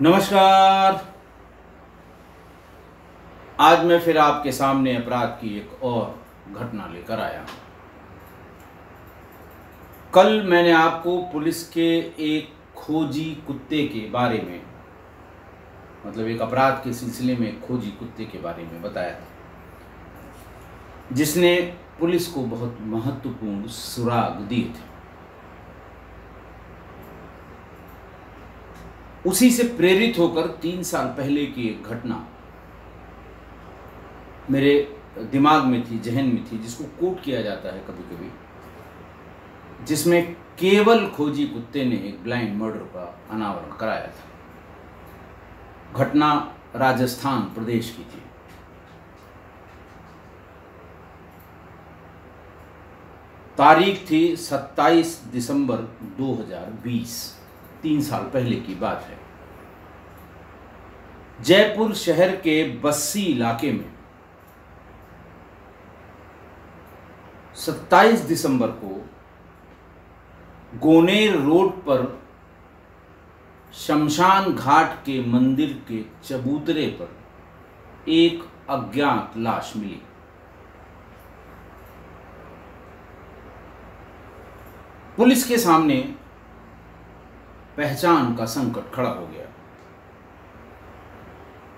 नमस्कार। आज मैं फिर आपके सामने अपराध की एक और घटना लेकर आया हूं। कल मैंने आपको पुलिस के एक खोजी कुत्ते के बारे में मतलब एक अपराध के सिलसिले में एक खोजी कुत्ते के बारे में बताया था, जिसने पुलिस को बहुत महत्वपूर्ण सुराग दिए थे। उसी से प्रेरित होकर 3 साल पहले की एक घटना मेरे दिमाग में थी, जहन में थी, जिसको कोट किया जाता है कभी कभी, जिसमें केवल खोजी कुत्ते ने एक ब्लाइंड मर्डर का अनावरण कराया था। घटना राजस्थान प्रदेश की थी। तारीख थी 27 दिसंबर 2020, 3 साल पहले की बात है। जयपुर शहर के बस्सी इलाके में 27 दिसंबर को गोनेर रोड पर शमशान घाट के मंदिर के चबूतरे पर एक अज्ञात लाश मिली। पुलिस के सामने पहचान का संकट खड़ा हो गया।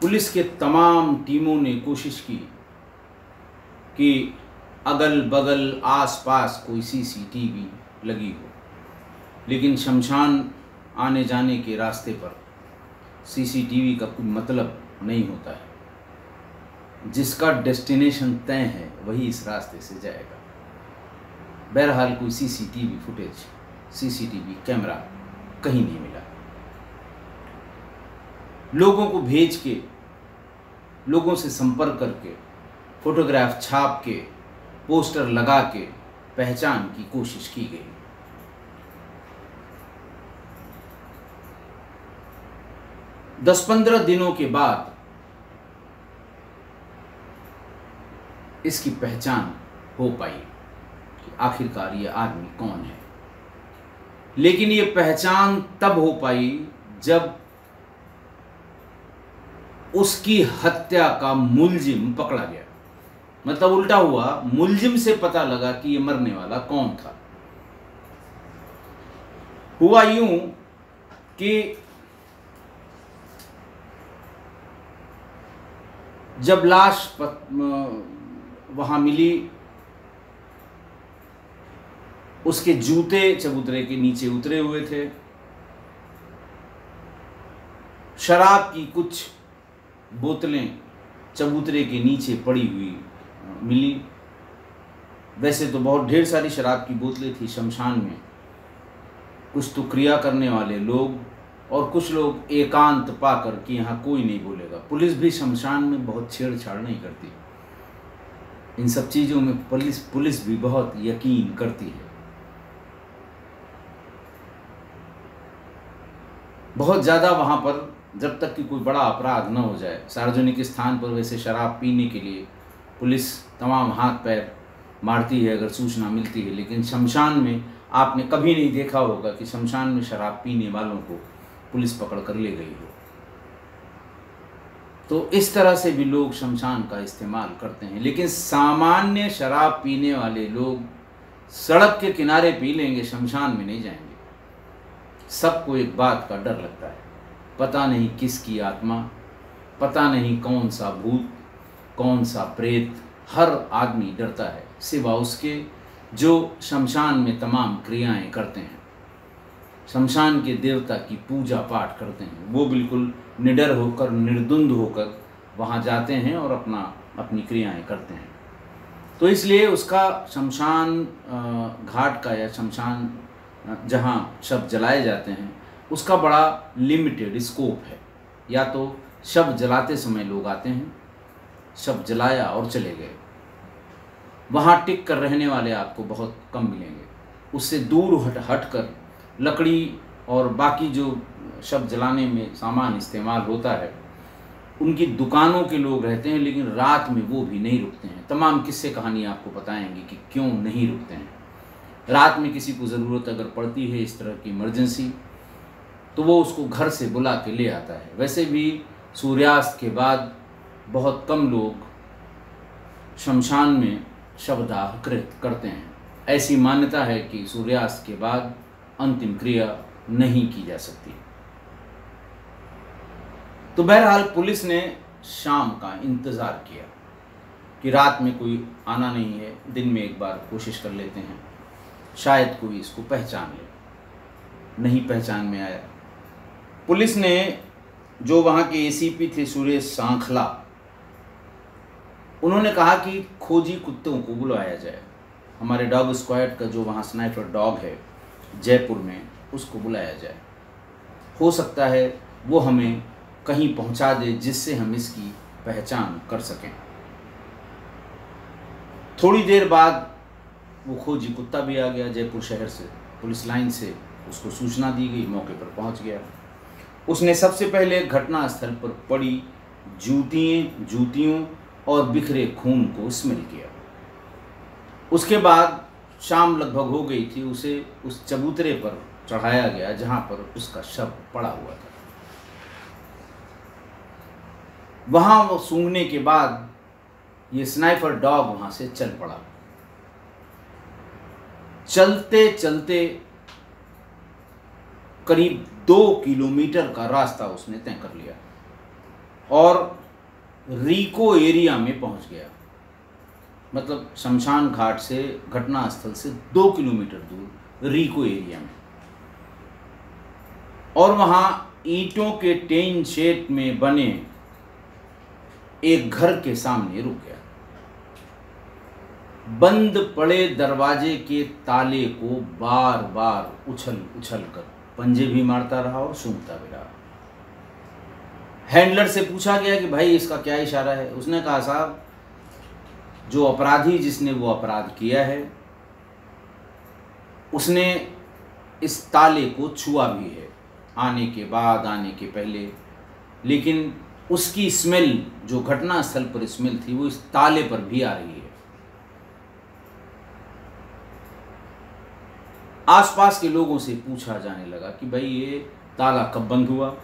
पुलिस के तमाम टीमों ने कोशिश की कि अगल बगल आसपास कोई सीसीटीवी लगी हो, लेकिन शमशान आने जाने के रास्ते पर सीसीटीवी का कोई मतलब नहीं होता है। जिसका डेस्टिनेशन तय है वही इस रास्ते से जाएगा। बहरहाल कोई सीसीटीवी फुटेज, सीसीटीवी कैमरा कहीं नहीं मिला। लोगों को भेज के, लोगों से संपर्क करके, फोटोग्राफ छाप के, पोस्टर लगा के पहचान की कोशिश की गई। दस 15 दिनों के बाद इसकी पहचान हो पाई कि आखिरकार ये आदमी कौन है। लेकिन ये पहचान तब हो पाई जब उसकी हत्या का मुलजिम पकड़ा गया। मतलब उल्टा हुआ, मुलजिम से पता लगा कि ये मरने वाला कौन था। हुआ यूं कि जब लाश वहां मिली, उसके जूते चबूतरे के नीचे उतरे हुए थे। शराब की कुछ बोतलें चबूतरे के नीचे पड़ी हुई मिली। वैसे तो बहुत ढेर सारी शराब की बोतलें थी शमशान में। कुछ तो क्रिया करने वाले लोग और कुछ लोग एकांत पाकर कि यहाँ कोई नहीं बोलेगा। पुलिस भी शमशान में बहुत छेड़छाड़ नहीं करती। इन सब चीज़ों में पुलिस भी बहुत यकीन करती है। बहुत ज़्यादा वहाँ पर जब तक कि कोई बड़ा अपराध न हो जाए, सार्वजनिक स्थान पर वैसे शराब पीने के लिए पुलिस तमाम हाथ पैर मारती है अगर सूचना मिलती है। लेकिन शमशान में आपने कभी नहीं देखा होगा कि शमशान में शराब पीने वालों को पुलिस पकड़ कर ले गई हो। तो इस तरह से भी लोग शमशान का इस्तेमाल करते हैं। लेकिन सामान्य शराब पीने वाले लोग सड़क के किनारे पी लेंगे, शमशान में नहीं जाएंगे। सबको एक बात का डर लगता है, पता नहीं किसकी आत्मा, पता नहीं कौन सा भूत, कौन सा प्रेत। हर आदमी डरता है सिवा उसके जो शमशान में तमाम क्रियाएं करते हैं, शमशान के देवता की पूजा पाठ करते हैं। वो बिल्कुल निडर होकर, निर्द्वंद होकर वहाँ जाते हैं और अपनी क्रियाएं करते हैं। तो इसलिए उसका शमशान घाट का या शमशान जहाँ शव जलाए जाते हैं उसका बड़ा लिमिटेड स्कोप है। या तो शव जलाते समय लोग आते हैं, शव जलाया और चले गए, वहाँ टिक कर रहने वाले आपको बहुत कम मिलेंगे। उससे दूर हटकर लकड़ी और बाकी जो शव जलाने में सामान इस्तेमाल होता है उनकी दुकानों के लोग रहते हैं, लेकिन रात में वो भी नहीं रुकते हैं। तमाम किस्से कहानी आपको बताएंगे कि क्यों नहीं रुकते हैं। रात में किसी को ज़रूरत अगर पड़ती है इस तरह की इमरजेंसी, तो वो उसको घर से बुला के ले आता है। वैसे भी सूर्यास्त के बाद बहुत कम लोग शमशान में शवदाह करते हैं। ऐसी मान्यता है कि सूर्यास्त के बाद अंतिम क्रिया नहीं की जा सकती। तो बहरहाल पुलिस ने शाम का इंतज़ार किया कि रात में कोई आना नहीं है, दिन में एक बार कोशिश कर लेते हैं, शायद कोई इसको पहचान ले। नहीं पहचान में आया। पुलिस ने जो वहाँ के एसीपी थे सुरेश सांखला, उन्होंने कहा कि खोजी कुत्तों को बुलाया जाए। हमारे डॉग स्क्वाड का जो वहाँ स्नाइपर डॉग है जयपुर में, उसको बुलाया जाए। हो सकता है वो हमें कहीं पहुँचा दे जिससे हम इसकी पहचान कर सकें। थोड़ी देर बाद वो खोजी कुत्ता भी आ गया जयपुर शहर से। पुलिस लाइन से उसको सूचना दी गई, मौके पर पहुंच गया। उसने सबसे पहले घटनास्थल पर पड़ी जूतियों और बिखरे खून को स्मेल किया। उसके बाद शाम लगभग हो गई थी, उसे उस चबूतरे पर चढ़ाया गया जहां पर उसका शव पड़ा हुआ था। वहां वो सूंघने के बाद ये स्नाइपर डॉग वहां से चल पड़ा। चलते चलते करीब 2 किलोमीटर का रास्ता उसने तय कर लिया और रीको एरिया में पहुंच गया। मतलब शमशान घाट से, घटनास्थल से 2 किलोमीटर दूर रीको एरिया में। और वहां ईंटों के टेन शेड में बने एक घर के सामने रुक गया। बंद पड़े दरवाजे के ताले को बार बार उछल उछल कर पंजे भी मारता रहा और सूंघता भी रहा। हैंडलर से पूछा गया कि भाई इसका क्या इशारा है। उसने कहा साहब, जो अपराधी जिसने वो अपराध किया है उसने इस ताले को छुआ भी है, आने के बाद, आने के पहले, लेकिन उसकी स्मेल, जो घटनास्थल पर स्मेल थी, वो इस ताले पर भी आ रही है। आसपास के लोगों से पूछा जाने लगा कि भाई ये ताला कब बंद हुआ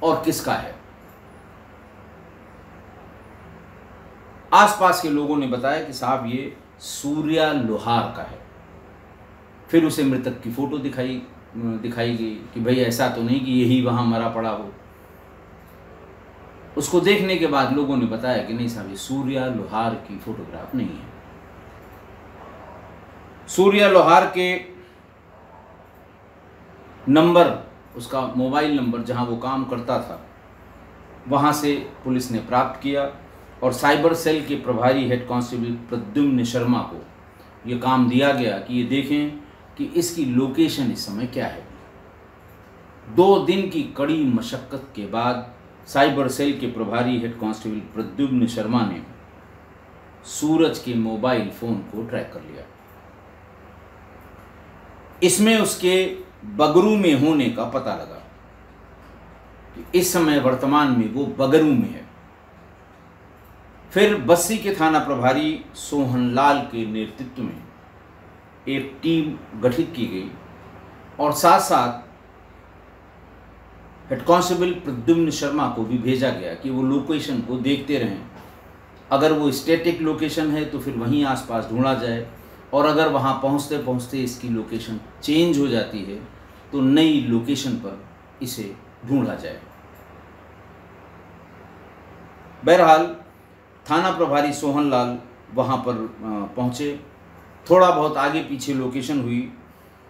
और किसका है। आसपास के लोगों ने बताया कि साहब ये सूर्या लोहार का है। फिर उसे मृतक की फोटो दिखाई गई कि भाई ऐसा तो नहीं कि यही वहां मरा पड़ा हो। उसको देखने के बाद लोगों ने बताया कि नहीं साहब, ये सूर्या लोहार की फोटोग्राफ नहीं है। सूर्या लोहार के नंबर, उसका मोबाइल नंबर जहां वो काम करता था, वहां से पुलिस ने प्राप्त किया और साइबर सेल के प्रभारी हेड कांस्टेबल प्रद्युम्न शर्मा को ये काम दिया गया कि ये देखें कि इसकी लोकेशन इस समय क्या है। 2 दिन की कड़ी मशक्कत के बाद साइबर सेल के प्रभारी हेड कांस्टेबल प्रद्युम्न शर्मा ने सूरज के मोबाइल फोन को ट्रैक कर लिया। इसमें उसके बगरू में होने का पता लगा कि इस समय वर्तमान में वो बगरू में है। फिर बस्सी के थाना प्रभारी सोहनलाल के नेतृत्व में एक टीम गठित की गई और साथ साथ हेड कांस्टेबल प्रद्युम्न शर्मा को भी भेजा गया कि वो लोकेशन को देखते रहें। अगर वो स्टैटिक लोकेशन है तो फिर वहीं आसपास ढूंढा जाए, और अगर वहाँ पहुँचते पहुँचते इसकी लोकेशन चेंज हो जाती है तो नई लोकेशन पर इसे ढूंढा जाए। बहरहाल थाना प्रभारी सोहनलाल वहाँ पर पहुँचे। थोड़ा बहुत आगे पीछे लोकेशन हुई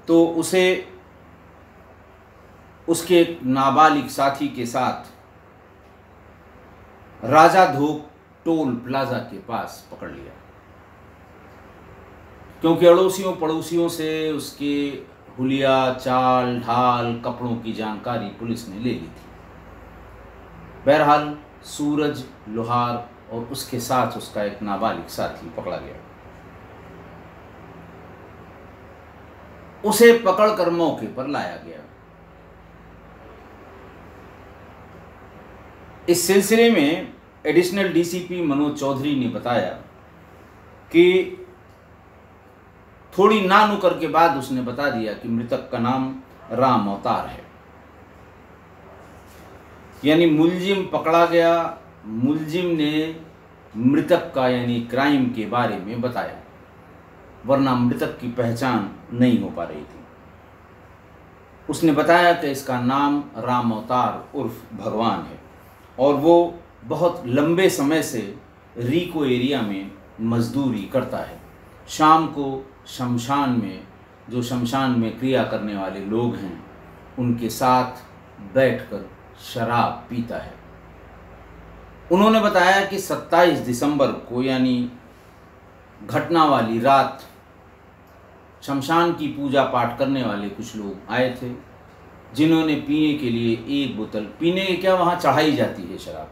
तो उसे उसके नाबालिग साथी के साथ राजा धोक टोल प्लाजा के पास पकड़ लिया, क्योंकि अड़ोसियों पड़ोसियों से उसके हुलिया, चाल ढाल, कपड़ों की जानकारी पुलिस ने ले ली थी। बहरहाल सूरज लोहार और उसके साथ उसका एक नाबालिग साथी पकड़ा गया। उसे पकड़कर मौके पर लाया गया। इस सिलसिले में एडिशनल डीसीपी मनोज चौधरी ने बताया कि थोड़ी ना नुकर के बाद उसने बता दिया कि मृतक का नाम राम अवतार है। यानी मुलजिम पकड़ा गया, मुलजिम ने मृतक का यानी क्राइम के बारे में बताया, वरना मृतक की पहचान नहीं हो पा रही थी। उसने बताया कि इसका नाम राम अवतार उर्फ भगवान है और वो बहुत लंबे समय से रीको एरिया में मजदूरी करता है। शाम को शमशान में, जो शमशान में क्रिया करने वाले लोग हैं, उनके साथ बैठकर शराब पीता है। उन्होंने बताया कि 27 दिसंबर को यानी घटना वाली रात शमशान की पूजा पाठ करने वाले कुछ लोग आए थे, जिन्होंने पीने के लिए एक बोतल, पीने के क्या वहाँ चढ़ाई जाती है शराब,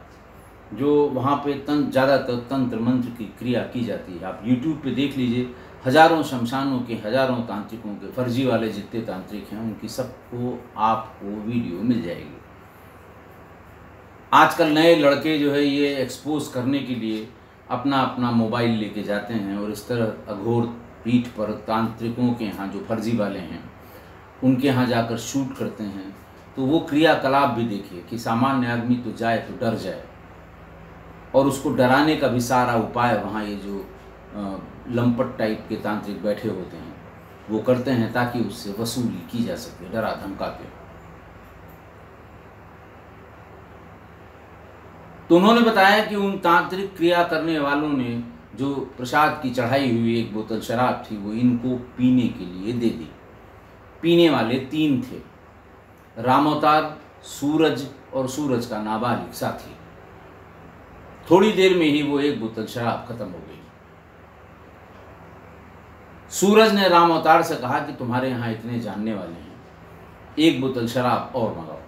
जो वहाँ पे ज़्यादातर तंत्र मंत्र की क्रिया की जाती है। आप YouTube पे देख लीजिए, हज़ारों शमशानों के, हज़ारों तांत्रिकों के, फर्जी वाले जितने तांत्रिक हैं उनकी सबको आपको वीडियो मिल जाएगी। आजकल नए लड़के जो है ये एक्सपोज करने के लिए अपना अपना मोबाइल लेके जाते हैं और इस तरह अघोर पीठ पर तांत्रिकों के यहाँ, जो फर्जी वाले हैं, उनके यहाँ जाकर शूट करते हैं। तो वो क्रियाकलाप भी देखिए कि सामान्य आदमी तो जाए तो डर जाए, और उसको डराने का भी सारा उपाय वहाँ ये जो लंपट टाइप के तांत्रिक बैठे होते हैं वो करते हैं, ताकि उससे वसूली की जा सके डरा धमका के। तो उन्होंने बताया कि उन तांत्रिक क्रिया करने वालों ने जो प्रसाद की चढ़ाई हुई एक बोतल शराब थी वो इनको पीने के लिए दे दी। पीने वाले 3 थे, राम अवतार, सूरज और सूरज का नाबालिग साथी। थोड़ी देर में ही वो एक बोतल शराब खत्म हो गई। सूरज ने राम अवतार से कहा कि तुम्हारे यहाँ इतने जानने वाले हैं, एक बोतल शराब और मंगाओ।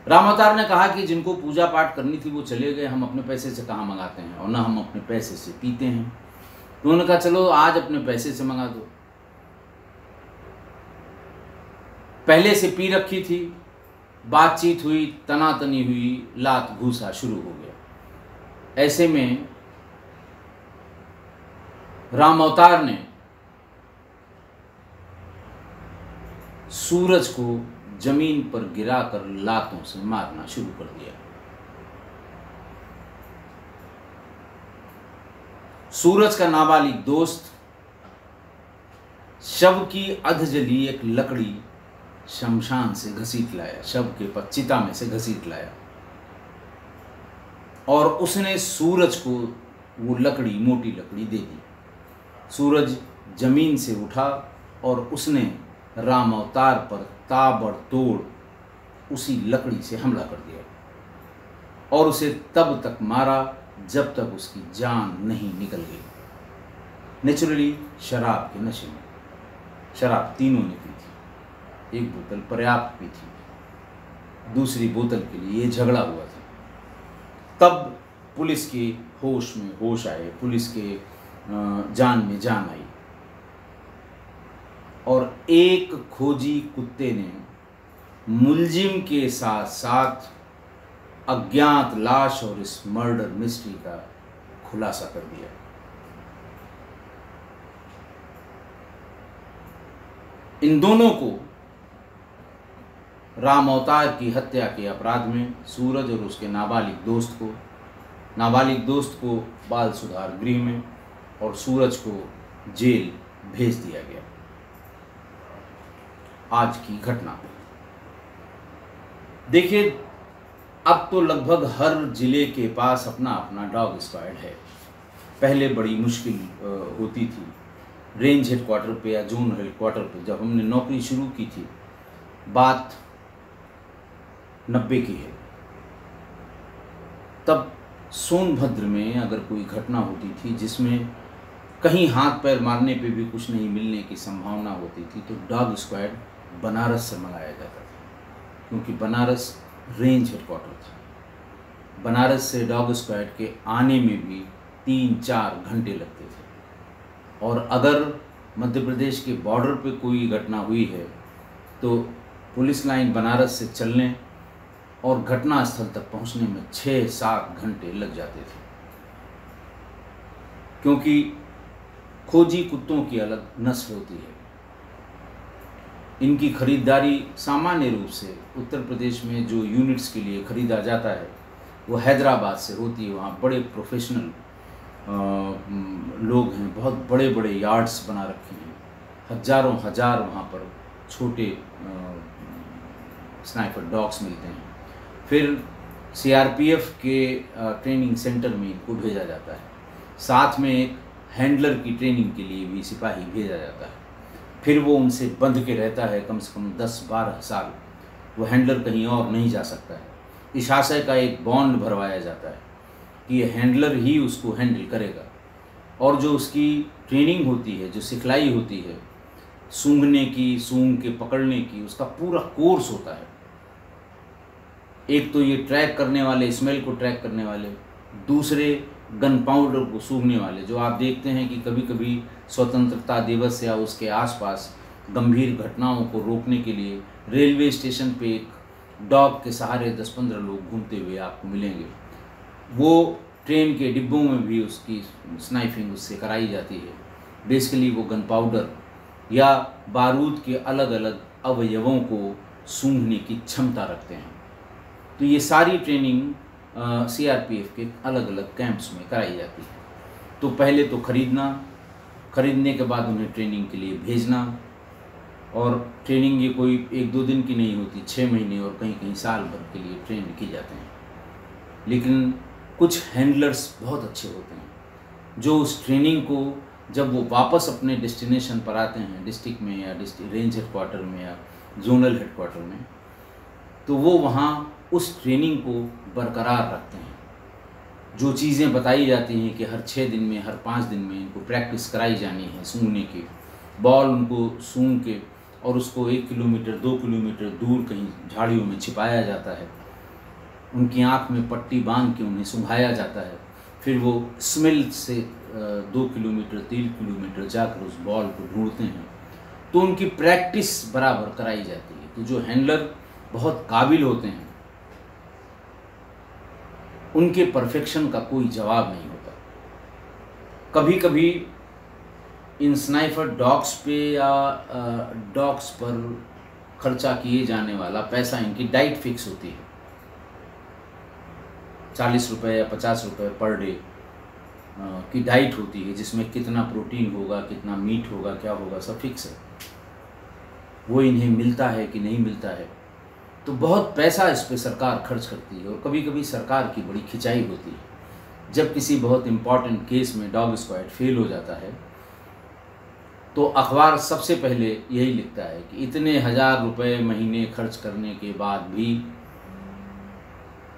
राम अवतार ने कहा कि जिनको पूजा पाठ करनी थी वो चले गए, हम अपने पैसे से कहाँ मंगाते हैं और ना हम अपने पैसे से पीते हैं। तो उन्होंने कहा चलो आज अपने पैसे से मंगा दो। पहले से पी रखी थी, बातचीत हुई, तनातनी हुई, लात घूसा शुरू हो गया। ऐसे में राम अवतार ने सूरज को जमीन पर गिराकर लातों से मारना शुरू कर दिया। सूरज का नाबालिग दोस्त शव की अधजली एक लकड़ी शमशान से घसीट लाया, शव के चिता में से घसीट लाया, और उसने सूरज को वो लकड़ी, मोटी लकड़ी दे दी। सूरज जमीन से उठा और उसने राम अवतार पर ताबड़तोड़ उसी लकड़ी से हमला कर दिया और उसे तब तक मारा जब तक उसकी जान नहीं निकल गई। नेचुरली शराब के नशे में, शराब तीनों ने पी थी, एक बोतल पर्याप्त पी थी, दूसरी बोतल के लिए ये झगड़ा हुआ था। तब पुलिस के होश में होश आए, पुलिस के जान में जान आई, और एक खोजी कुत्ते ने मुलजिम के साथ साथ अज्ञात लाश और इस मर्डर मिस्ट्री का खुलासा कर दिया। इन दोनों को राम अवतार की हत्या के अपराध में, सूरज और उसके नाबालिग दोस्त को बाल सुधार गृह में और सूरज को जेल भेज दिया गया। आज की घटना देखिए, अब तो लगभग हर जिले के पास अपना अपना डॉग स्क्वाड है। पहले बड़ी मुश्किल होती थी। रेंज हेडक्वार्टर पे या जोन हेडक्वार्टर पे जब हमने नौकरी शुरू की थी, बात 90 की है, तब सोनभद्र में अगर कोई घटना होती थी जिसमें कहीं हाथ पैर मारने पे भी कुछ नहीं मिलने की संभावना होती थी, तो डॉग स्क्वाड बनारस से मंगाया जाता था, क्योंकि बनारस रेंज हेडक्वार्टर था। बनारस से डॉग स्क्वाड के आने में भी 3-4 घंटे लगते थे, और अगर मध्य प्रदेश के बॉर्डर पे कोई घटना हुई है तो पुलिस लाइन बनारस से चलने और घटना स्थल तक पहुंचने में 6-7 घंटे लग जाते थे, क्योंकि खोजी कुत्तों की अलग नस्ल होती है। इनकी खरीदारी सामान्य रूप से उत्तर प्रदेश में जो यूनिट्स के लिए ख़रीदा जाता है वो हैदराबाद से होती है। वहाँ बड़े प्रोफेशनल लोग हैं, बहुत बड़े बड़े यार्ड्स बना रखे हैं, हजारों हजार वहाँ पर छोटे स्नाइपर डॉग्स मिलते हैं। फिर सीआरपीएफ के ट्रेनिंग सेंटर में इनको भेजा जाता है। साथ में एक हैंडलर की ट्रेनिंग के लिए भी सिपाही भेजा जाता है। फिर वो उनसे बंध के रहता है कम से कम 10-12 साल। वो हैंडलर कहीं और नहीं जा सकता है। इस आशय का एक बॉन्ड भरवाया जाता है कि ये हैंडलर ही उसको हैंडल करेगा। और जो उसकी ट्रेनिंग होती है, जो सिखलाई होती है सूंघने की, सूंघ के पकड़ने की, उसका पूरा कोर्स होता है। एक तो ये ट्रैक करने वाले, स्मेल को ट्रैक करने वाले, दूसरे गन पाउडर को सूंघने वाले। जो आप देखते हैं कि कभी कभी स्वतंत्रता दिवस या उसके आसपास गंभीर घटनाओं को रोकने के लिए रेलवे स्टेशन पे एक डॉग के सहारे 10-15 लोग घूमते हुए आपको मिलेंगे। वो ट्रेन के डिब्बों में भी उसकी स्नाइफिंग उससे कराई जाती है। बेसिकली वो गन पाउडर या बारूद के अलग अलग अवयवों को सूंघने की क्षमता रखते हैं। तो ये सारी ट्रेनिंग सीआरपीएफ के अलग अलग कैंप्स में कराई जाती है। तो पहले तो खरीदने के बाद उन्हें ट्रेनिंग के लिए भेजना। और ट्रेनिंग ये कोई 1-2 दिन की नहीं होती, 6 महीने और कहीं कहीं साल भर के लिए ट्रेन की जाते हैं। लेकिन कुछ हैंडलर्स बहुत अच्छे होते हैं जो उस ट्रेनिंग को जब वो वापस अपने डेस्टिनेशन पर आते हैं, डिस्ट्रिक्ट में या रेंज हेडक्वार्टर में या जोनल हेडक्वार्टर में, तो वो वहाँ उस ट्रेनिंग को बरकरार रखते हैं। जो चीज़ें बताई जाती हैं कि हर 6 दिन में, हर 5 दिन में इनको प्रैक्टिस कराई जानी है सूंघने की, बॉल उनको सूंघ के और उसको 1 किलोमीटर 2 किलोमीटर दूर कहीं झाड़ियों में छिपाया जाता है। उनकी आँख में पट्टी बांध के उन्हें सूंघाया जाता है। फिर वो स्मेल से 2 किलोमीटर 3 किलोमीटर जाकर उस बॉल को ढूंढते हैं। तो उनकी प्रैक्टिस बराबर कराई जाती है। तो जो हैंडलर बहुत काबिल होते हैं उनके परफेक्शन का कोई जवाब नहीं होता। कभी कभी इन स्नाइपर डॉग्स पे या डॉग्स पर खर्चा किए जाने वाला पैसा, इनकी डाइट फिक्स होती है। 40 रुपये या 50 रुपये पर डे की डाइट होती है, जिसमें कितना प्रोटीन होगा, कितना मीट होगा, क्या होगा, सब फिक्स है। वो इन्हें मिलता है कि नहीं मिलता है। तो बहुत पैसा इस पे सरकार खर्च करती है। और कभी कभी सरकार की बड़ी खिंचाई होती है। जब किसी बहुत इम्पॉर्टेंट केस में डॉग स्क्वाड फेल हो जाता है तो अखबार सबसे पहले यही लिखता है कि इतने 1000 रुपये महीने खर्च करने के बाद भी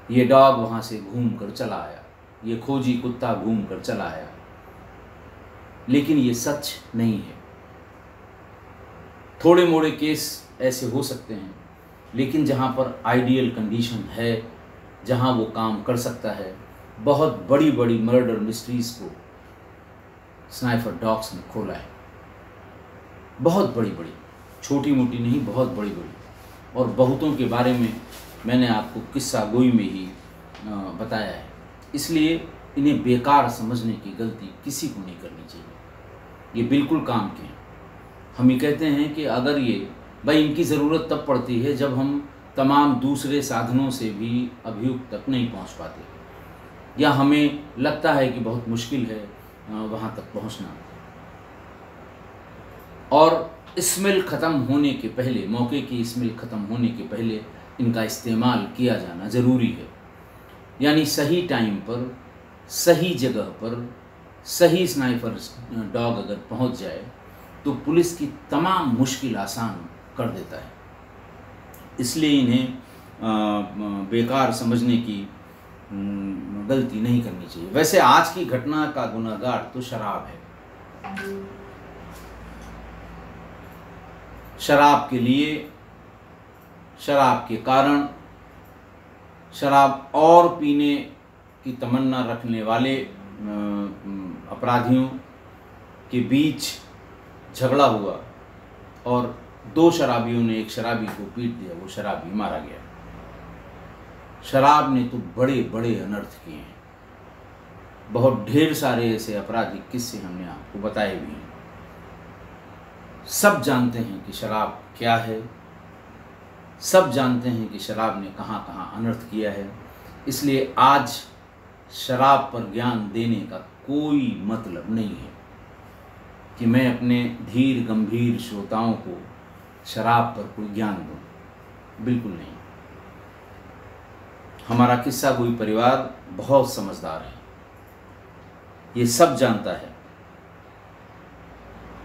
ये डॉग वहाँ से घूम कर चला आया, ये खोजी कुत्ता घूम कर चला आया। लेकिन ये सच नहीं है। थोड़े मोड़े केस ऐसे हो सकते हैं, लेकिन जहाँ पर आइडियल कंडीशन है, जहाँ वो काम कर सकता है, बहुत बड़ी बड़ी मर्डर मिस्ट्रीज़ को स्नाइपर डॉग्स ने खोला है। बहुत बड़ी बड़ी, छोटी मोटी नहीं, बहुत बड़ी बड़ी। और बहुतों के बारे में मैंने आपको किस्सा गोई में ही बताया है। इसलिए इन्हें बेकार समझने की गलती किसी को नहीं करनी चाहिए। ये बिल्कुल काम के हैं। हम ये कहते हैं कि अगर ये भाई, इनकी ज़रूरत तब पड़ती है जब हम तमाम दूसरे साधनों से भी अभियुक्त तक नहीं पहुंच पाते, या हमें लगता है कि बहुत मुश्किल है वहां तक पहुंचना। और स्मेल ख़त्म होने के पहले, मौके की स्मेल ख़त्म होने के पहले इनका इस्तेमाल किया जाना ज़रूरी है। यानी सही टाइम पर, सही जगह पर, सही स्नाइपर डॉग अगर पहुंच जाए तो पुलिस की तमाम मुश्किल आसान कर देता है। इसलिए इन्हें बेकार समझने की गलती नहीं करनी चाहिए। वैसे आज की घटना का गुनहगार तो शराब है। शराब के लिए, शराब के कारण, शराब और पीने की तमन्ना रखने वाले अपराधियों के बीच झगड़ा हुआ और 2 शराबियों ने एक शराबी को पीट दिया। वो शराबी मारा गया। शराब ने तो बड़े बड़े अनर्थ किए हैं। बहुत ढेर सारे ऐसे आपराधिक किस्से हमने आपको बताए भी हैं। सब जानते हैं कि शराब क्या है, सब जानते हैं कि शराब ने कहाँ कहाँ अनर्थ किया है। इसलिए आज शराब पर ज्ञान देने का कोई मतलब नहीं है कि मैं अपने धीर गंभीर श्रोताओं को शराब पर कोई ज्ञान दूं, बिल्कुल नहीं। हमारा किस्सा गोई परिवार बहुत समझदार है, ये सब जानता है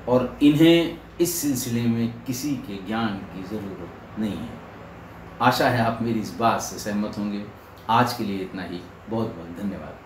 और इन्हें इस सिलसिले में किसी के ज्ञान की ज़रूरत नहीं है। आशा है आप मेरी इस बात से सहमत होंगे। आज के लिए इतना ही। बहुत बहुत धन्यवाद।